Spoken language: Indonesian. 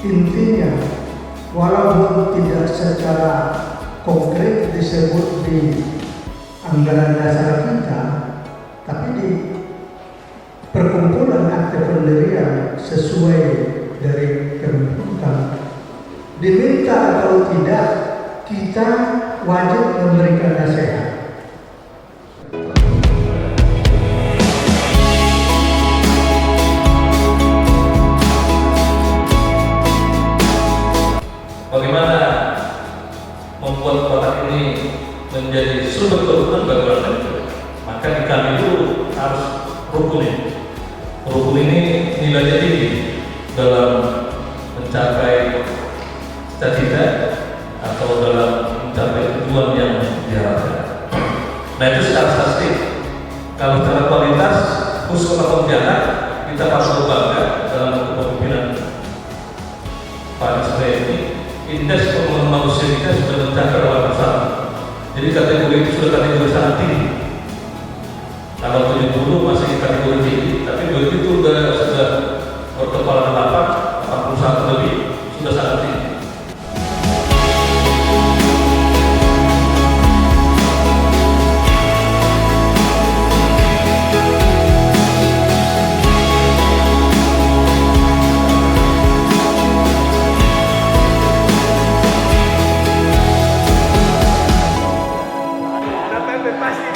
Intinya, walaupun tidak secara konkret disebut di anggaran dasar kita, tapi di perkumpulan akte pendirian sesuai dari Kemenkumham diminta atau tidak kita wajib memberikan nasihat. Bagaimana membuat kotak ini menjadi sumber kerukunan bagi orang lain? Maka di kami itu harus rukun. Rukun ini nilainya tinggi dalam mencapai cita-cita atau dalam mencapai tujuan yang diharapkan. Nah itu secara statistik. Kalau secara kualitas, khusus Kota Pontianak, kita patut bangga dalam kepemimpinan Pak Ismail ini. Indeks pembangunan manusia kita sudah mencapai 8%. Jadi kategori itu sudah kategori sangat tinggi. Kalau 70 masih kategori tinggi, tapi begitu sudah berkepala 81 lebih, sudah sangat tinggi. Pasti